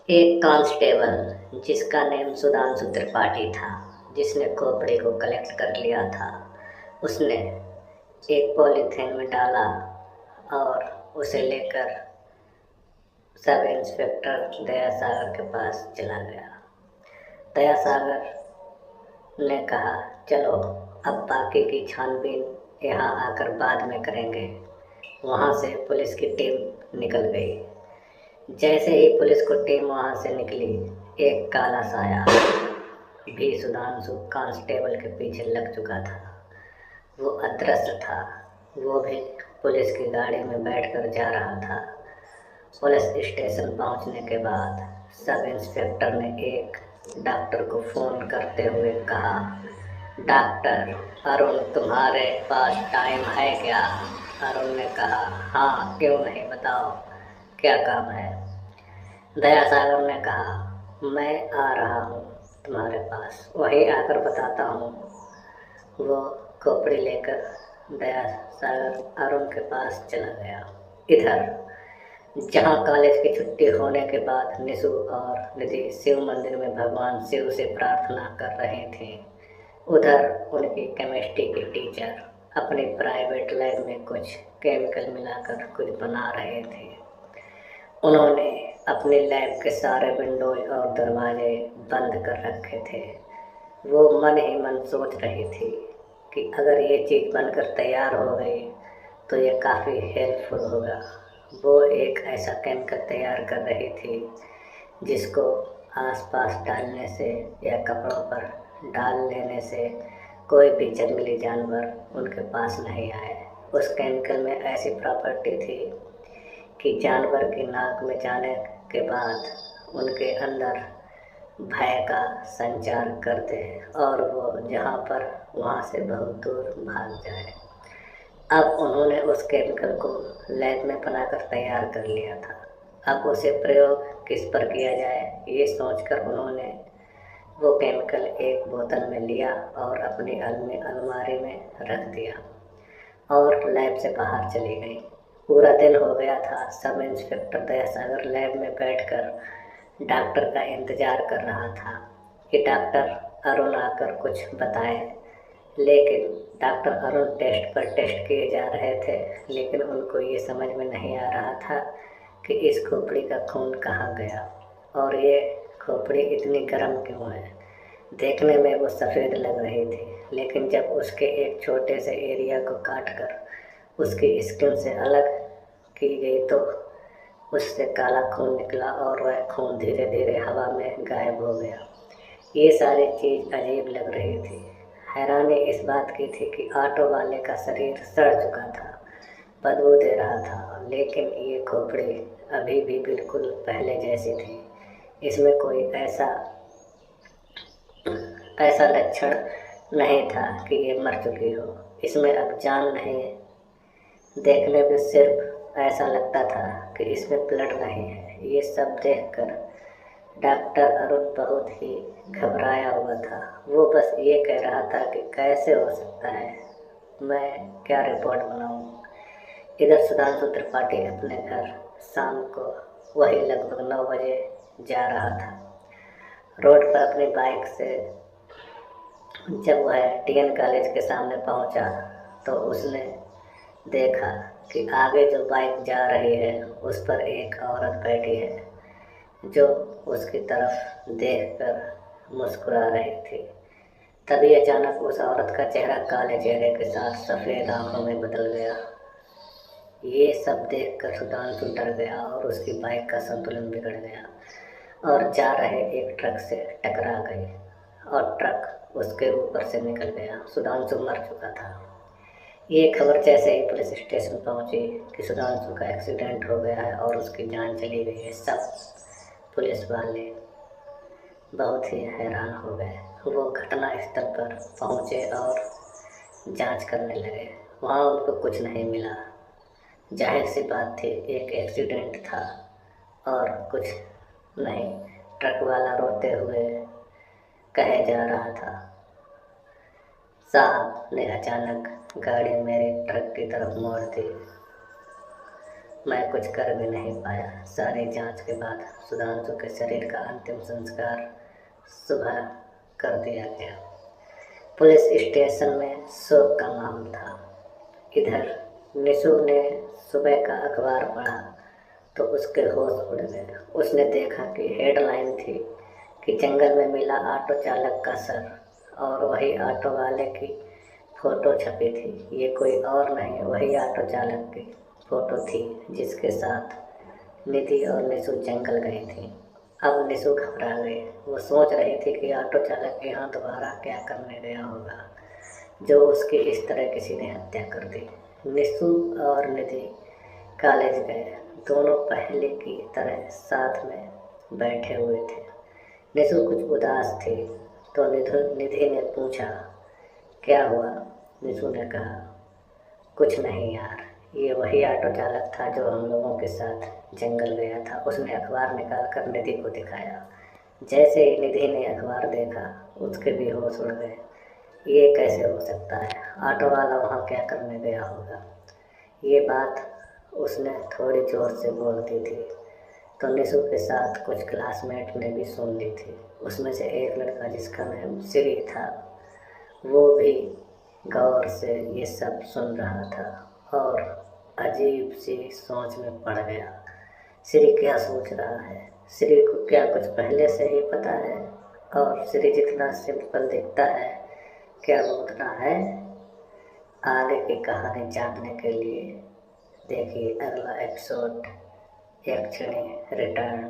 एक कांस्टेबल जिसका नेम सुधांशु त्रिपाठी था, जिसने खोपड़ी को कलेक्ट कर लिया था, उसने एक पॉलीथीन में डाला और उसे लेकर सब इंस्पेक्टर दयासागर के पास चला गया। दयासागर ने कहा, चलो अब बाकी की छानबीन यहाँ आकर बाद में करेंगे। वहाँ से पुलिस की टीम निकल गई। जैसे ही पुलिस को टीम वहाँ से निकली, एक काला साया भी सुधांशु कांस्टेबल के पीछे लग चुका था। वो अदृश्य था। वो भी पुलिस की गाड़ी में बैठकर जा रहा था। पुलिस स्टेशन पहुँचने के बाद सब इंस्पेक्टर ने एक डॉक्टर को फ़ोन करते हुए कहा, डॉक्टर अरुण, तुम्हारे पास टाइम है क्या? अरुण ने कहा, हाँ क्यों नहीं, बताओ क्या काम है? दयासागर ने कहा, मैं आ रहा हूँ तुम्हारे पास, वहीं आकर बताता हूँ। वो खोपड़ी लेकर दयासागर अरुण के पास चला गया। इधर जहाँ कॉलेज की छुट्टी होने के बाद निशु और निधि शिव मंदिर में भगवान शिव से प्रार्थना कर रहे थे, उधर उनकी केमिस्ट्री की टीचर अपनी प्राइवेट लैब में कुछ केमिकल मिलाकर कुछ बना रहे थे। उन्होंने अपने लैब के सारे विंडोज और दरवाजे बंद कर रखे थे। वो मन ही मन सोच रही थी कि अगर ये चीज़ बनकर तैयार हो गई तो ये काफ़ी हेल्पफुल होगा। वो एक ऐसा केमिकल तैयार कर रही थी जिसको आसपास डालने से या कपड़ों पर डाल लेने से कोई भी जंगली जानवर उनके पास नहीं आए। उस केमिकल में ऐसी प्रॉपर्टी थी कि जानवर की नाक में जाने के बाद उनके अंदर भय का संचार कर दे और वो जहाँ पर वहाँ से बहुत दूर भाग जाए। अब उन्होंने उस केमिकल को लैब में बनाकर तैयार कर लिया था। अब उसे प्रयोग किस पर किया जाए, ये सोचकर उन्होंने वो केमिकल एक बोतल में लिया और अपनी अलमारी में रख दिया और लैब से बाहर चली गई। पूरा दिन हो गया था। सब इंस्पेक्टर दयासागर लैब में बैठकर डॉक्टर का इंतज़ार कर रहा था कि डॉक्टर अरुण आकर कुछ बताए, लेकिन डॉक्टर अरुण टेस्ट पर टेस्ट किए जा रहे थे, लेकिन उनको ये समझ में नहीं आ रहा था कि इस खोपड़ी का खून कहाँ गया और ये खोपड़ी इतनी गर्म क्यों है। देखने में वो सफ़ेद लग रही थी, लेकिन जब उसके एक छोटे से एरिया को काटकर उसकी स्किन से अलग की गई तो उससे काला खून निकला और वह खून धीरे धीरे हवा में गायब हो गया। ये सारी चीज़ अजीब लग रही थी। हैरानी इस बात की थी कि ऑटो वाले का शरीर सड़ चुका था, बदबू दे रहा था, लेकिन ये खोपड़ी अभी भी बिल्कुल पहले जैसी थी। इसमें कोई ऐसा लक्षण नहीं था कि ये मर चुकी हो। इसमें अब जान नहीं, देखने में सिर्फ ऐसा लगता था कि इसमें ब्लड नहीं है। ये सब देखकर डॉक्टर अरुण बहुत ही घबराया हुआ था। वो बस ये कह रहा था कि कैसे हो सकता है, मैं क्या रिपोर्ट बनाऊं। इधर सुधांशु त्रिपाठी अपने घर शाम को वही लगभग 9 बजे जा रहा था। रोड पर अपनी बाइक से जब वह टीएन कॉलेज के सामने पहुंचा तो उसने देखा कि आगे जो बाइक जा रही है उस पर एक औरत बैठी है, जो उसकी तरफ देखकर मुस्कुरा रही थी। तभी अचानक उस औरत का चेहरा काले चेहरे के साथ सफ़ेद आंखों में बदल गया। ये सब देखकर सुधांशु डर गया और उसकी बाइक का संतुलन बिगड़ गया और जा रहे एक ट्रक से टकरा गई और ट्रक उसके ऊपर से निकल गया। सुधांशु मर चुका था। ये खबर जैसे ही पुलिस स्टेशन पहुंची कि सुधांशु का एक्सीडेंट हो गया है और उसकी जान चली गई है, सब पुलिस वाले बहुत ही हैरान हो गए। वो घटना स्थल पर पहुंचे और जांच करने लगे। वहाँ उनको कुछ नहीं मिला। जाहिर सी बात थी, एक एक्सीडेंट था और कुछ नहीं। ट्रक वाला रोते हुए कहे जा रहा था, साहब ने अचानक गाड़ी मेरे ट्रक की तरफ मोड़ दी मैं कुछ कर भी नहीं पाया। सारी जांच के बाद सुधांशु के शरीर का अंतिम संस्कार सुबह कर दिया गया। पुलिस स्टेशन में शोक का माहौल था। इधर निशु ने सुबह का अखबार पढ़ा तो उसके होश उड़ गए। उसने देखा कि हेडलाइन थी कि जंगल में मिला ऑटो चालक का सर, और वही ऑटो वाले की फोटो छपी थी। ये कोई और नहीं, वही ऑटो चालक की फोटो थी जिसके साथ निधि और निशु जंगल गई थी। अब निशु घबरा गई। वो सोच रही थी कि ऑटो चालक यहाँ दोबारा क्या करने गया होगा जो उसकी इस तरह किसी ने हत्या कर दी। निशु और निधि कॉलेज गए। दोनों पहले की तरह साथ में बैठे हुए थे। निशु कुछ उदास थी तो निधि ने पूछा, क्या हुआ? निशु ने कहा, कुछ नहीं यार, ये वही ऑटो चालक था जो हम लोगों के साथ जंगल गया था। उसने अखबार निकाल कर निधि को दिखाया। जैसे ही निधि ने अखबार देखा उसके भी होश उड़ गए। ये कैसे हो सकता है? ऑटो वाला वहाँ क्या करने गया होगा? ये बात उसने थोड़ी जोर से बोल दी थी तो निशु के साथ कुछ क्लासमेट ने भी सुन ली थी। उसमें से एक लड़का जिसका नाम श्री था वो भी गौर से ये सब सुन रहा था और अजीब सी सोच में पड़ गया। श्री क्या सोच रहा है? श्री को क्या कुछ पहले से ही पता है? और श्री जितना सिंपल दिखता है क्या वो उतना है? आगे की कहानी जानने के लिए देखिए अगला एपिसोड, यक्षिणी रिटर्न।